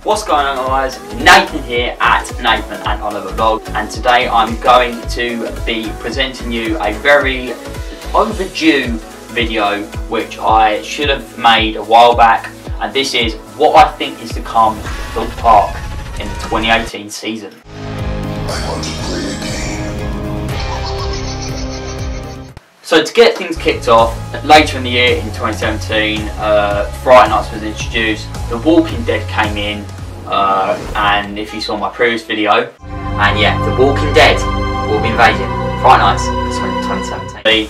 What's going on, guys? Nathan here at Nathan and Oliver Vlog, and today I'm going to be presenting you a very overdue video which I should have made a while back, and this is what I think is to come to Thorpe Park in the 2018 season. I want to play a game. So to get things kicked off, later in the year in 2017, Friday Nights was introduced, The Walking Dead came in, and if you saw my previous video, and yeah, The Walking Dead will be invading Friday Nights in 2017.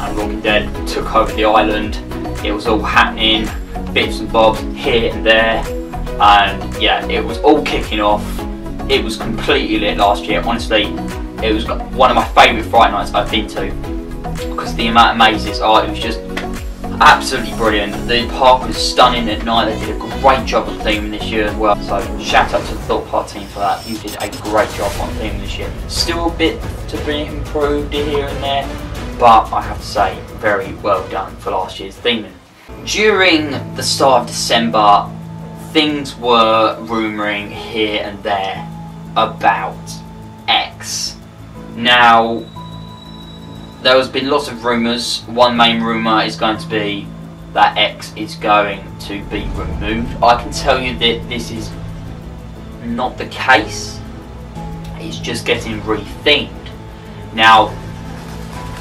And Walking Dead took over the island. It was all happening, bits and bobs here and there, and yeah, it was all kicking off. It was completely lit last year. Honestly, it was one of my favourite Friday Nights I've been to, because the amount of mazes, it was just absolutely brilliant. The park was stunning at night. They did a great job of theming this year as well, so shout out to the Thorpe Park team for that. You did a great job on theming this year. Still a bit to be improved here and there, but I have to say, very well done for last year's theming. During the start of December, things were rumouring here and there about X. Now, there has been lots of rumours. One main rumour is going to be that X is going to be removed. I can tell you that this is not the case. It's just getting rethemed. Now,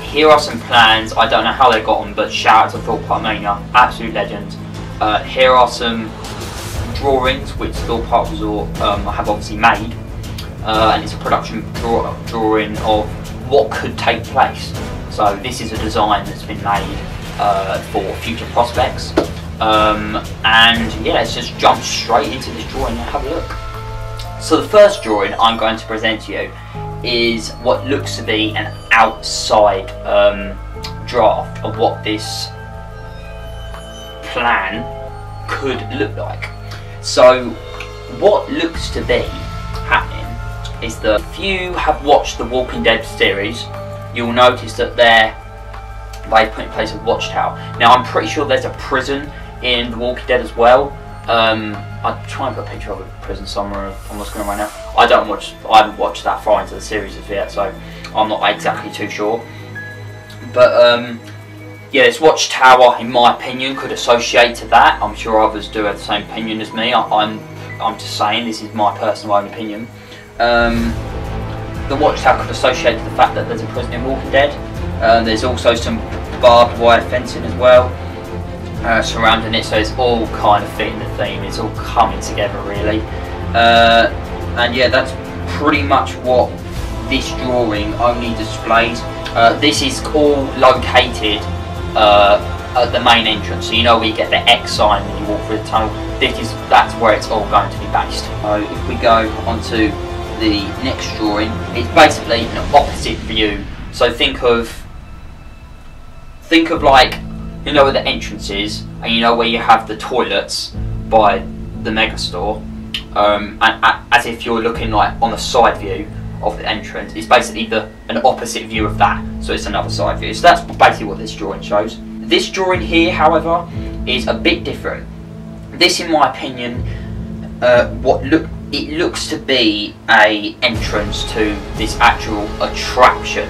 here are some plans. I don't know how they got on, but shout out to Thorpe Park Mania, absolute legends. Here are some drawings which Thorpe Park Resort have obviously made, and it's a production drawing of what could take place. So this is a design that's been made for future prospects, and yeah, let's just jump straight into this drawing and have a look. So the first drawing I'm going to present to you is what looks to be an outside draft of what this plan could look like. So what looks to be happening is that if you have watched the Walking Dead series, you'll notice that they've put in place a watchtower. Now I'm pretty sure there's a prison in the Walking Dead as well. I'll try and put a picture of a prison somewhere on the screen right now. I haven't watched that far into the series as yet, so I'm not exactly too sure. But yeah, this watchtower, in my opinion, could associate to that. I'm sure others do have the same opinion as me. I'm just saying, this is my personal own opinion. The watchtower could associate to the fact that there's a prison in Walking Dead. There's also some barbed wire fencing as well surrounding it, so it's all kind of fitting the theme. It's all coming together really, and yeah, that's pretty much what this drawing only displays. This is all located at the main entrance, so you know where you get the X sign when you walk through the tunnel. That's where it's all going to be based. So if we go onto the next drawing, it's basically an opposite view. So think of like, you know where the entrance is, and you know where you have the toilets by the mega store, and as if you're looking like on the side view of the entrance. It's basically an opposite view of that, so it's another side view. So that's basically what this drawing shows. This drawing here, however, is a bit different. This, in my opinion, it looks to be a entrance to this actual attraction.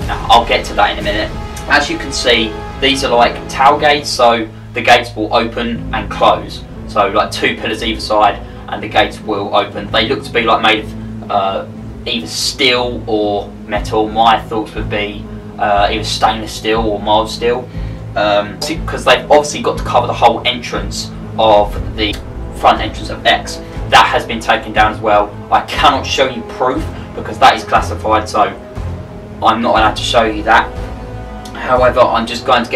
Now, I'll get to that in a minute. As you can see, these are like tower gates, so the gates will open and close. So like two pillars either side, and the gates will open. They look to be like made of either steel or metal. My thoughts would be either stainless steel or mild steel, because they've obviously got to cover the whole entrance of the front entrance of X. That has been taken down as well. I cannot show you proof because that is classified, so I'm not allowed to show you that. However, I'm just going to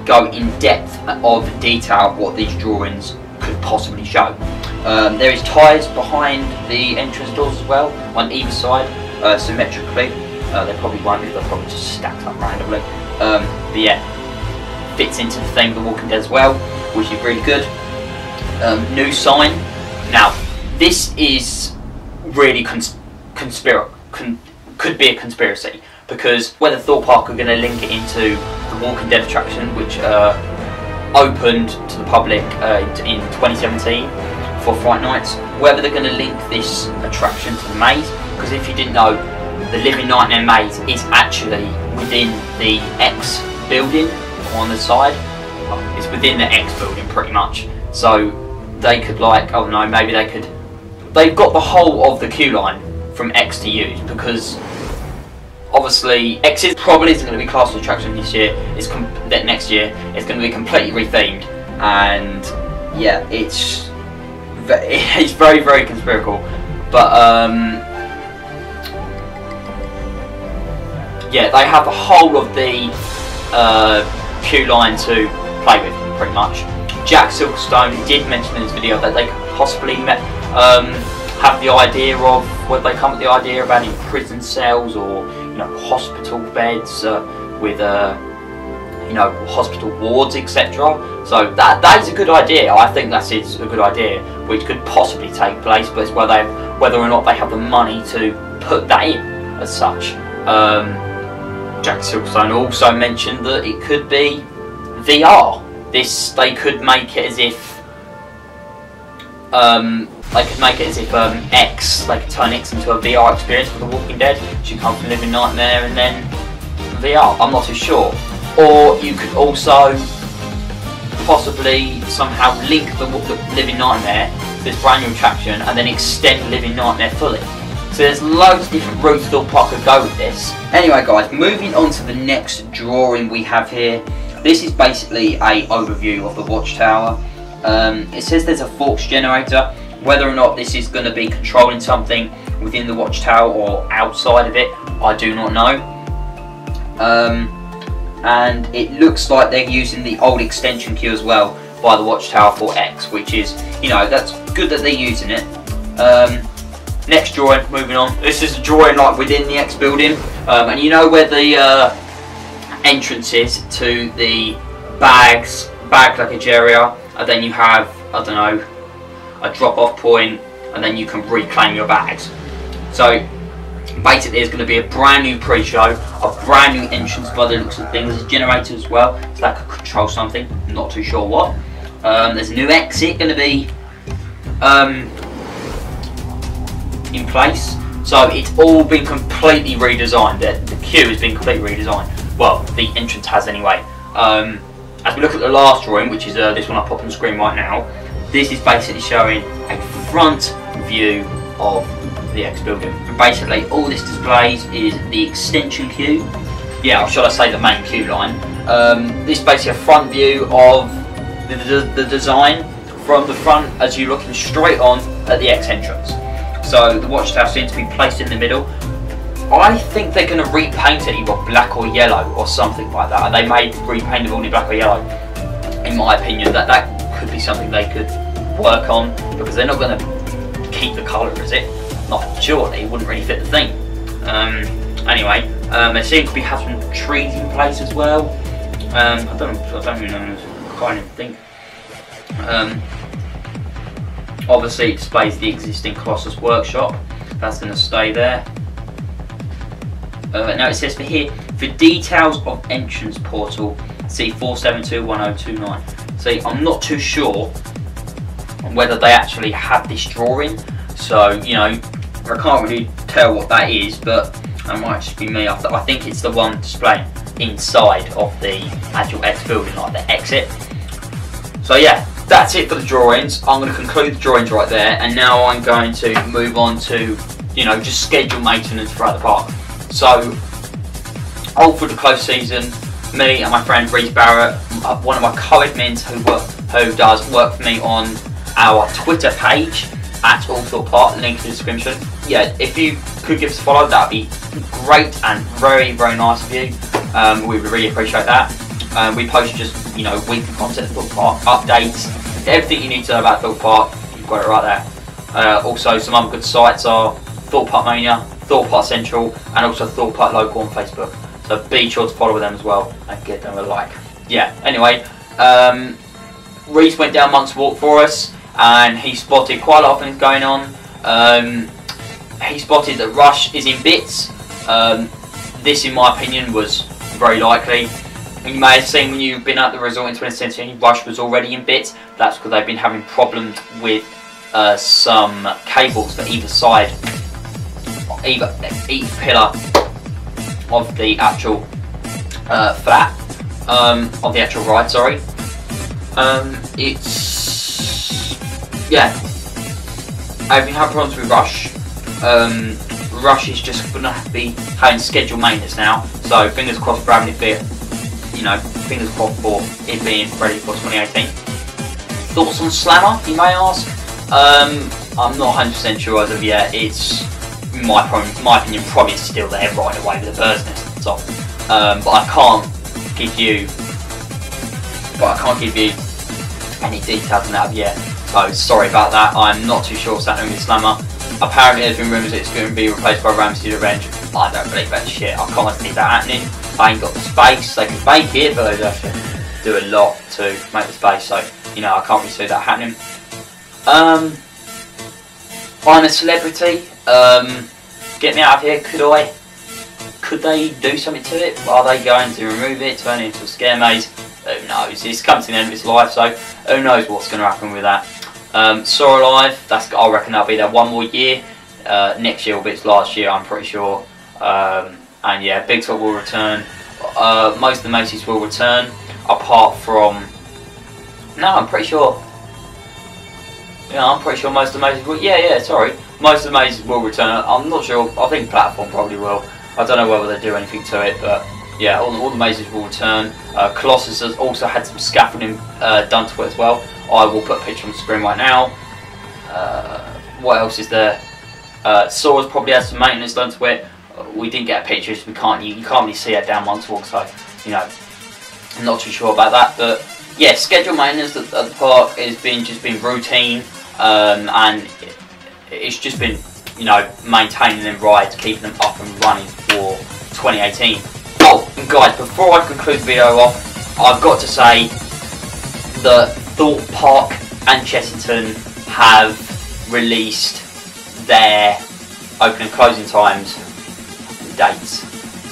go in depth of detail of what these drawings could possibly show. There is tyres behind the entrance doors as well, on either side, symmetrically. They probably won't be, they're probably just stacked up randomly. But yeah, fits into the theme of The Walking Dead as well, which is really good. New sign. Now, this is really could be a conspiracy, because whether Thorpe Park are going to link it into the Walking Dead attraction, which opened to the public in 2017. for Fright Nights. Whether they're going to link this attraction to the maze, because if you didn't know, the Living Nightmare maze is actually within the X building on the side. It's within the X building pretty much. So they could like, oh no, maybe they could. They've got the whole of the queue line from X to use, because obviously X probably isn't going to be classed as attraction this year. It's that next year it's going to be completely rethemed, and yeah, it's very very conspiratorial. But yeah, they have the whole of the queue line to play with pretty much. Jack Silverstone did mention in his video that they could possibly have the idea of, whether they come with the idea of adding prison cells or, you know, hospital beds with you know, hospital wards, etc. So that is a good idea. I think that is a good idea, which could possibly take place, but it's whether or not they have the money to put that in as such. Jack Silverstone also mentioned that it could be VR. They could make it as if X, they could turn X into a VR experience for The Walking Dead. So you come from Living Nightmare and then VR. I'm not too sure. Or you could also possibly somehow link the Living Nightmare to this brand new attraction and then extend Living Nightmare fully. So there's loads of different routes Thorpe Park could go with this. Anyway guys, moving on to the next drawing we have here. This is basically a overview of the watchtower. It says there's a Forks generator. Whether or not this is going to be controlling something within the watchtower or outside of it, I do not know. And it looks like they're using the old extension queue as well by the watchtower for X, which is, you know, that's good that they're using it. Next drawing, moving on. This is a drawing like within the X building, and you know where the entrance is to the bag luggage area, and then you have, I don't know, a drop-off point, and then you can reclaim your bags. So basically there's going to be a brand new pre-show, a brand new entrance by the looks of things. There's a generator as well, so that could control something, I'm not too sure what. There's a new exit going to be in place, so it's all been completely redesigned. The queue has been completely redesigned. Well, the entrance has anyway. As we look at the last drawing, which is this one I pop on the screen right now, this is basically showing a front view of the X building. And basically all this displays is the extension queue. Yeah, or should I say the main queue line. This is basically a front view of the design from the front as you're looking straight on at the X entrance. So the watchtower seems to be placed in the middle. I think they're going to repaint it either black or yellow or something like that. They may repaint it all in black or yellow. In my opinion, that could be something they could work on, because they're not going to keep the colour, is it? Not surely, it wouldn't really fit the theme. Anyway, they seem to be having some trees in place as well. I don't really know. I can't even think. Obviously, it displays the existing Colossus workshop. That's going to stay there. Now it says for details of entrance portal, see 4721029. See, I'm not too sure on whether they actually have this drawing, so you know, I can't really tell what that is, but it might just be me. I think it's the one displaying inside of the actual X building, like the exit. So yeah, that's it for the drawings. I'm going to conclude the drawings right there, and now I'm going to move on to, you know, just schedule maintenance throughout the park. So, all through the close season, me and my friend Reese Barrett, one of my co-admins who does work for me on our Twitter page at Thorpe Park, link in the description. Yeah, if you could give us a follow, that'd be great and very, very nice of you. We would really appreciate that. We post just, you know, weekly content at Thorpe Park, updates, everything you need to know about Thorpe Park. You've got it right there. Also, some other good sites are Thorpe Park Mania, Thorpe Park Central, and also Thorpe Park Local on Facebook. So be sure to follow them as well and give them a like. Yeah, anyway, Reese went down Monk's Walk for us, and he spotted quite a lot of things going on. He spotted that Rush is in bits. This, in my opinion, was very likely. You may have seen when you've been at the resort in 2017, Rush was already in bits. That's because they've been having problems with some cables for either side, each pillar of the actual flat, of the actual ride, sorry. It's, yeah, I've been having problems with Rush. Rush is just going to be having scheduled maintenance now, so fingers crossed for having it fit, you know, fingers crossed for it being ready for 2018. Thoughts on Slammer, you may ask? I'm not 100% sure as of yet. It's, my opinion, probably still there right away with the bird's nest at the top. But I can't give you any details on that yet. So sorry about that. I'm not too sure what's happening with Slammer. Apparently there's been rumours it's going to be replaced by Ramsey the Revenge. I don't believe that shit. I can't see that happening. I ain't got the space. They can make it, but they have to do a lot to make the space. So, you know, I can't really see that happening. I'm a celebrity. Get me out of here. Could they do something to it? Are they going to remove it, turn it into a scare maze? Who knows? It's come to the end of its life, so who knows what's going to happen with that. Saw Alive, I reckon that'll be there one more year. Next year will be its last year, I'm pretty sure. And yeah, Big Top will return. Most of the Macy's will return, apart from... No, I'm pretty sure. Yeah, I'm pretty sure most of the Macy's will... Yeah, sorry. Most of the Macy's will return. I'm not sure. I think Platform probably will. I don't know whether they do anything to it, but yeah, all the Macy's will return. Colossus has also had some scaffolding done to it as well. I will put a picture on the screen right now. What else is there? Sora's probably had some maintenance done to it. We didn't get a picture, so you can't really see it down Montauk, so you know, I'm not too sure about that. But yeah, scheduled maintenance at the park has just been routine, and it's just been, you know, maintaining them rides, keeping them up and running for 2018. Oh, and guys, before I conclude the video off, I've got to say that Thorpe Park and Chessington have released their opening and closing times and dates.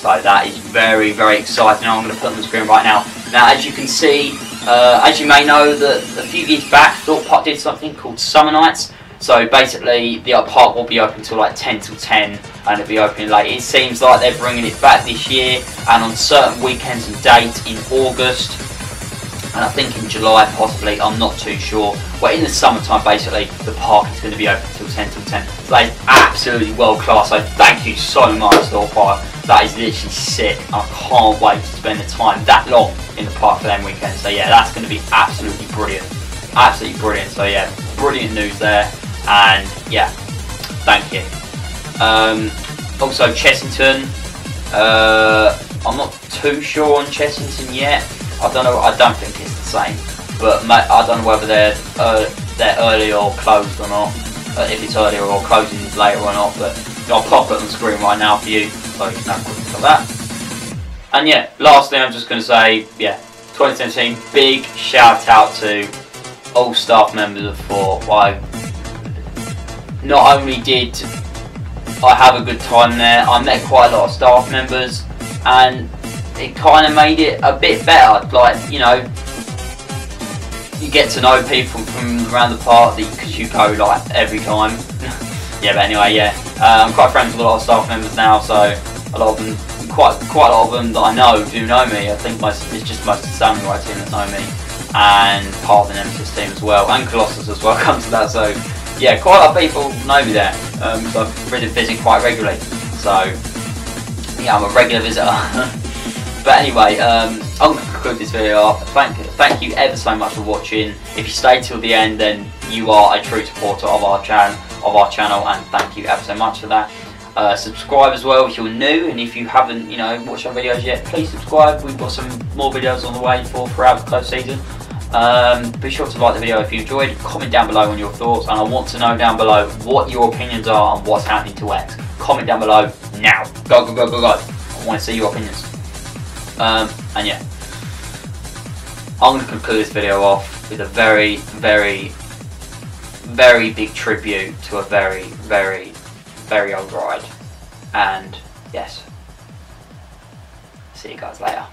So that is very, very exciting. I'm going to put them on the screen right now. Now, as you can see, as you may know, that a few years back, Thorpe Park did something called Summer Nights. So basically, the park will be open till like 10 till 10, and it'll be opening late. It seems like they're bringing it back this year, and on certain weekends and dates in August, and I think in July possibly, I'm not too sure. Well, in the summertime, basically, the park is going to be open till 10 till 10. So that is absolutely world class. So thank you so much, Thorpe Park. That is literally sick. I can't wait to spend the time that long in the park for them weekends. So yeah, that's going to be absolutely brilliant. Absolutely brilliant. So yeah, brilliant news there. And yeah, thank you. Also Chessington, I'm not too sure on Chessington yet. I don't know. I don't think it's the same, but I don't know whether they're early or closed or not. If it's earlier or closing later or not. But I'll pop it on the screen right now for you, so you can have a quick look at that. And yeah, lastly, I'm just going to say, yeah, 2017, big shout out to all staff members of Thorpe. Not only did I have a good time there, I met quite a lot of staff members, and it kind of made it a bit better. Like, you know, you get to know people from around the park because you go like every time. Yeah, but anyway, yeah, I'm quite friends with a lot of staff members now, so a lot of them, quite a lot of them that I know do know me. I think it's just most of the Samurai team that know me, and part of the Nemesis team as well, and Colossus as well comes to that. So yeah, quite a lot of people know me there, because I visit quite regularly. So yeah, I'm a regular visitor. But anyway, I'm going to conclude this video. Thank you ever so much for watching. If you stayed till the end, then you are a true supporter of our channel, and thank you ever so much for that. Subscribe as well if you're new, and if you haven't, you know, watched our videos yet, please subscribe. We've got some more videos on the way throughout the close season. Be sure to like the video if you enjoyed. Comment down below on your thoughts, and I want to know down below what your opinions are on what's happening to X. Comment down below now. Go. I want to see your opinions. And yeah, I'm going to conclude this video off with a very, very, very big tribute to a very, very, very old ride. And yes, see you guys later.